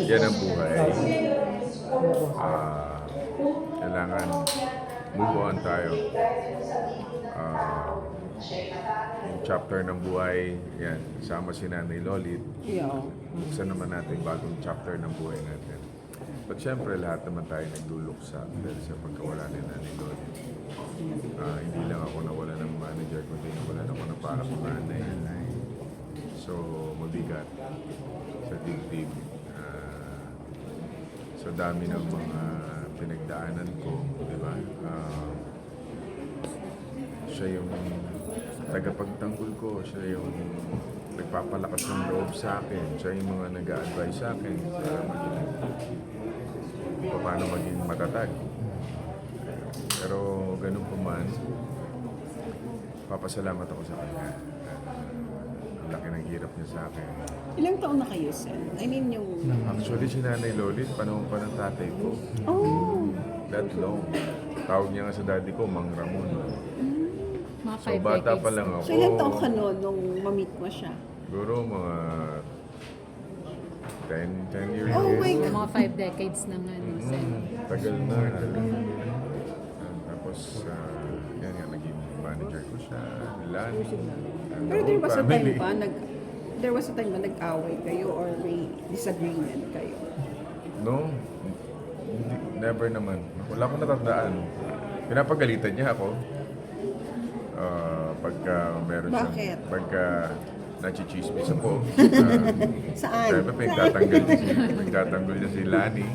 Yan ang buhay. Ah, kailangan move on tayo. Yung chapter ng buhay, yan, kasama si Nanay Lolit. Yeah. Buksan naman natin yung bagong chapter ng buhay natin. But syempre, lahat naman tayo nagluluksa dahil sa pagkawala ni Nanay Lolit. Hindi lang ako nawala ng manager, kundi nawala ako ng parang nanay. So, mabigat sa dibdib. Sa dami ng mga pinagdaanan ko, di ba? Siya yung tagapagtanggol ko, siya yung nagpapalakas ng loob sa akin, siya yung mga nag-a-advise sa akin paano maging matatag. Pero ganun po man, papasalamat ako sa kanya. Ang laki ng hirap niya sa akin. Ilang taon na kayo, Sen? I mean, yung... Actually, si Nanay Lolit, panahon pa ng tatay ko. Oh! That long. Tawag niya nga sa daddy ko, Mang Ramon. Mga So, 5 bata decades. pa lang ako. So, ilang taon ka noon nung ma-meet mo siya? Siguro mga 10 years Oh old. my God! Mga 5 decades na nga, no, Sen. Tagal na. Tapos, yan nga, naging manager ko siya. Lani. Pero there was a time ba, nag-away kayo or may disagreement kayo? No, never naman. Wala akong natatandaan. Pinapagalitan niya ako. Pagka meron Bakit? siyang... Pagka nachichismis ako. Saan? Siyempre, pinagtatanggol niya si Lani.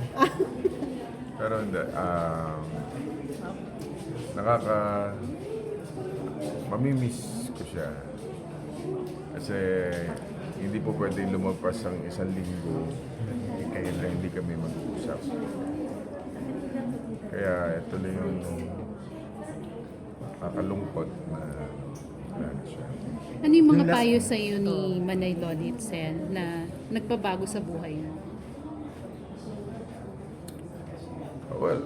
Pero hindi. Mamimiss ko siya. Kasi hindi po pwedeng lumagpas ang 1 linggo kaya hindi kami mag-uusap. Kaya ito lang yung kakalungkot na siya. Ano yung mga payo sa iyo ni Manay Lolit, Sen, na nagpabago sa buhay mo? Well,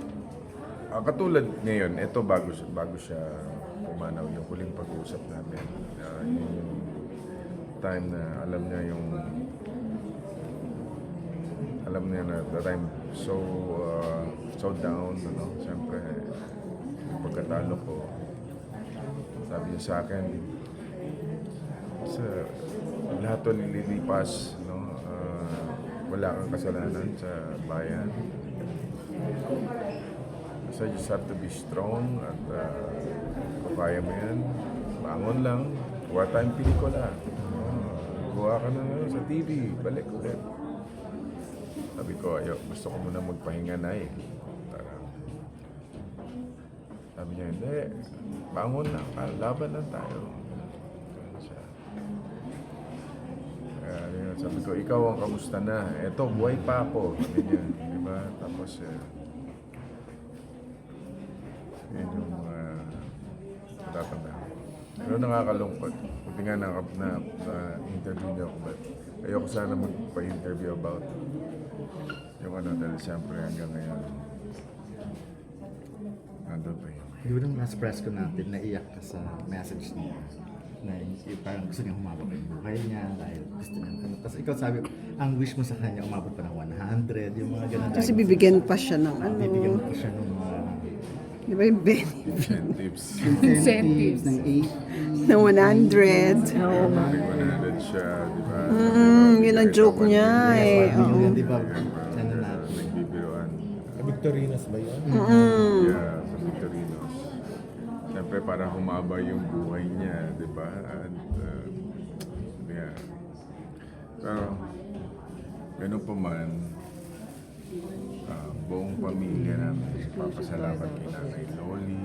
katulad ngayon, ito bago siya pumanaw, yung huling pag-uusap natin. Yung time na alam niya na the time so down, siyempre, yung pagkatalo ko, sabi niya sa akin, sa lahat to nililipas, wala kang kasalanan sa bayan. So you just have to be strong at kaya mo yan. Bangon lang. Kuha tayong pelikula. Kuha ka na sa TV. Balik ulit. Sabi ko, gusto ko muna magpahinga na eh. Sabi niya, hindi. Bangon na. Laban lang tayo. Sabi ko, ikaw ang kamusta na? Eto, buhay pa ako. Sabi niya, di ba? Tapos, yun yung natatanda. Pero nakakalungkot. Buti nga na-interview niya ako. But ayoko sana magpa-interview about yung dahil siyempre hanggang ngayon. Nandun pa yun. Yun ang last press ko natin, naiyak ka sa message niya. Na parang gusto niya humabot yung buhay niya dahil gusto niya. Tapos ikaw sabi, ang wish mo sa kanya umabot pa ng 100, yung mga ganun. Kasi bibigyan pa siya ng ano. Bibigyan mo pa siya ng mga Di ba yung benefit? Incentives. incentives ng 8. Na 100. Oo, May 100 siya, di ba? Yun ang joke niya eh. Oo. Di ba? Ano na? Nagbibiroan. Victorinas ba yun? Yeah, sa Victorinos. Siyempre, para humaba yung buhay niya, di ba? At, yeah. Pero, ganun pa man, buong pamilya namin, papasalamat kay Nanay Loli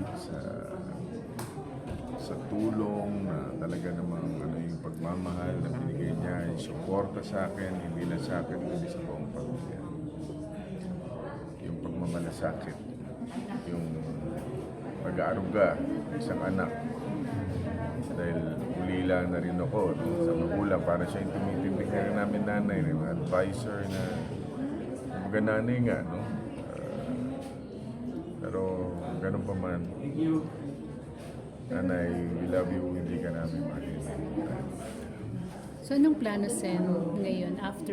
sa tulong na talaga namang yung pagmamahal na binigay niya, yung suporta sa akin, hindi lang sa akin, kundi sa buong pamilya. Yung pagmamalasakit, yung pag-aaruga ng isang anak. Dahil ulila na rin ako sa magulang, para siya yung tumitindig na rin namin nanay, yung advisor na mga nanay nga, no? Pero ganun pa man, nanay, we love you, hindi ka namin makikita. So anong plano, Sen, ngayon after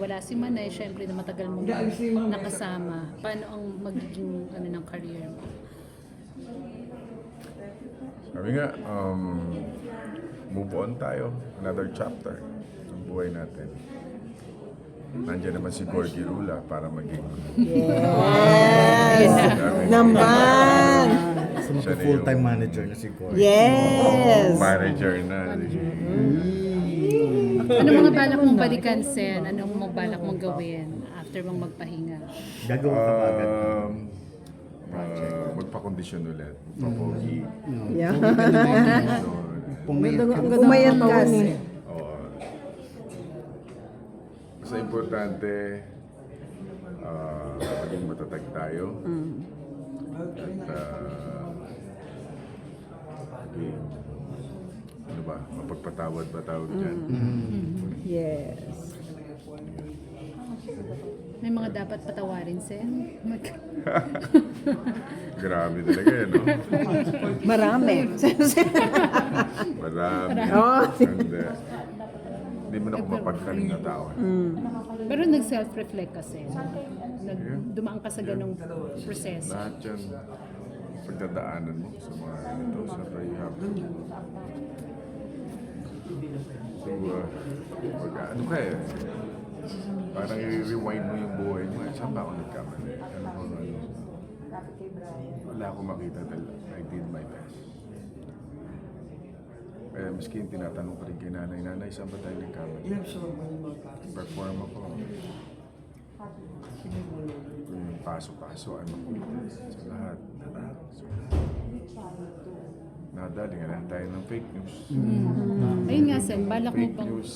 wala si Manay, syempre na matagal mo nakasama, paano ang magiging ng career mo? Sabi nga, move on tayo. Another chapter ng buhay natin. Nandiyan naman si Gorgie Rula para maging Yes! Naman! So full-time manager na si Corey. Yes! manager na. Ano mga balak mong balikan, Sen? Anong mga balak mong gawin after mong magpahinga? Gagawa ka ba agad? Magpa-condition ulit. Magpa-pogi. Yeah. Condition. Umayat kasi. Oo. Basta importante, maging matatag tayo. At maging, ano ba, mapagpatawad ba tawag dyan? Yes. May mga dapat patawarin, Sen? Grabe talaga yan, no? Marami. Marami. Oo. Hindi mo na ako mapagkaling na tao. Pero nag-self-reflect ka, Sen. Dumaan ka sa ganong proseso. Lahat yan, pagdadaanan mo sa mga ganito, sa rehab. So, ano ka eh, parang i-rewind mo yung buhay mo. Saan ba ako nagkamali? Wala akong makita dahil I did my best. Kaya miskin tinatanong ko rin kay nanay, saan ba tayo nagkamali? Perform ako. Yung paso-paso ay makulit sa lahat. So, nadali nga lang tayo ng fake news. Ayun nga, Sen, balak mo Fake bang... news,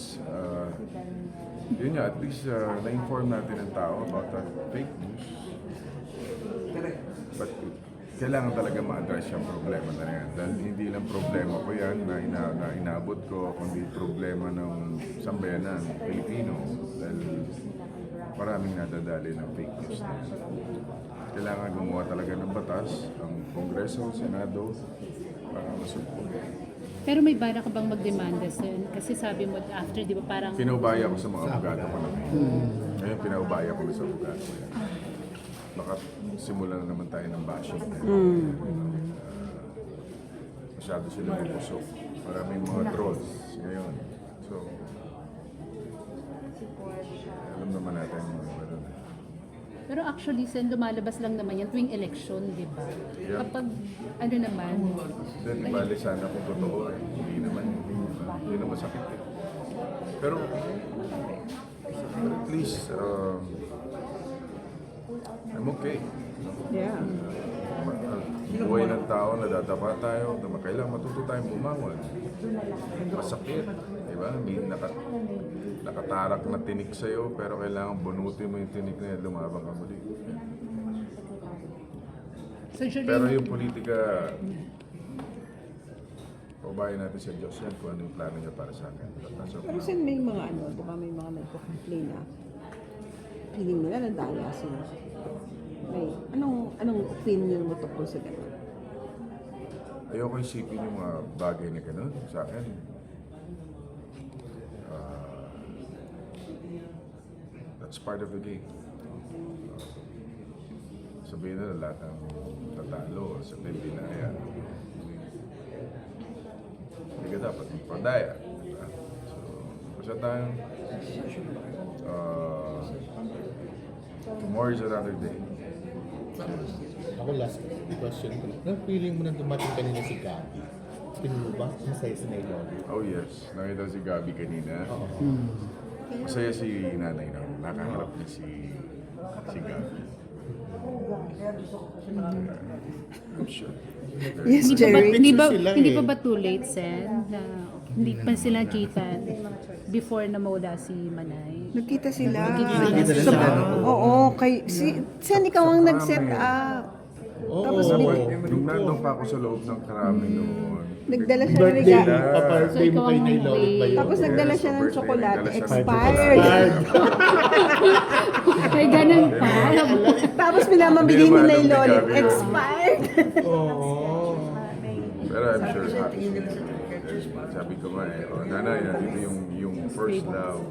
yun nga, at least na-inform natin ang tao about that fake news. But kailangan talaga ma-address yung problema na yan. Dahil hindi lang problema ko yan na inabot ko, kundi problema ng sambayanan, Pilipino. Dahil maraming nadadali ng fake news na yan. Kailangan gumawa talaga ng batas, ang Kongreso, Senado, para masugpo. Pero may balak ka bang magdemanda, Sen? Kasi sabi mo, after, di ba, parang... Pinaubaya ko sa mga abogado ko na ngayon. Ngayon, pinaubaya ko na sa abogado ko yan. Baka simulan na naman tayo ng bashing. Masyado sila mabusok. Maraming mga trolls ngayon. So, alam naman natin mga ano na. Pero actually, Sen, lumalabas lang naman yan tuwing election, di ba? Yeah. Kapag, ano naman, Then, bali sana kung totoo, hindi naman masakit eh. Pero, at least, I'm okay. Yeah. Buhay ng tao, nadadapa tayo, kailangan matuto tayong bumangon. Masakit, di ba? May nakatarak na tinik sa'yo, pero kailangan bunutin mo yung tinik na yan, lumabang ka muli. so usually, Pero yung politika, pabayan natin sa Diyos yan kung ano yung plano niya para sa akin. Pero sin may mga di ba may mga nagko-complain na feeling nila nadaya sila. May, anong opinion mo tungkol sa ganun? Ayoko isipin yung mga bagay na gano'n sa akin. That's part of the game. Sabihin na lahat ng tatalo, sabihin dinaya. Hindi ka dapat magpadaya. Diba? So, basta tayong tomorrow is another day. Ako last question ko. Nang feeling mo na dumating kanina si Gabi, pinuba, masaya si Nailoli. Oh yes, nakita si Gabi kanina. Masaya si nanay na. Nakaharap niya si Gabi. I'm sure. Yes, hindi pa ba, Jerry. hindi ba, Sila hindi eh. pa ba too late, Sen? Na hindi pa sila kita before na mawala si Manay? Nagkita sila. Nagkita Sa- sila. Oo, Sen, ikaw ang nag-set up. Oo. Tapos Nung nandun pa ako sa loob ng karami noon, Nagdala siya ng Birthday, regalo. pa-birthday So, mo ikaw kay ang Nailoli ba yun? Tapos nagdala siya ng birthday, tsokolate. nagdala siya ng Expired. May ganun pa. Tapos pinamamigay Hindi ni naman alam ni Nailoli. Gabi yun. Expired. Oo. pero I'm sure happy. Sabi ko nga nanay, nandito yung first love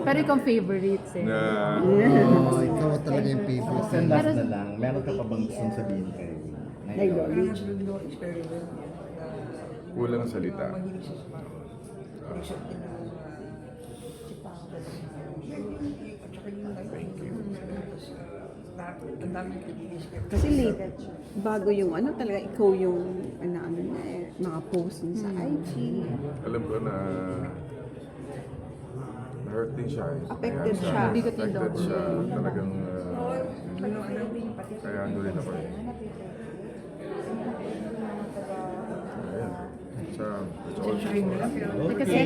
Pero ikaw favorites eh. na Oo, ikaw talaga yung favorite. And last na lang, meron ka pa bang gustong sabihin kay Loli. kulang salita. Thank you. Kasi late, bago yung ano talaga, ikaw yung ano na mga post niya sa IG. Alam ko na hurt din siya. Affected Kaya siya. Bigot yung affected dog. siya. Talagang kaya ano rin ako eh. Ayan. Sa, it's all- Kasi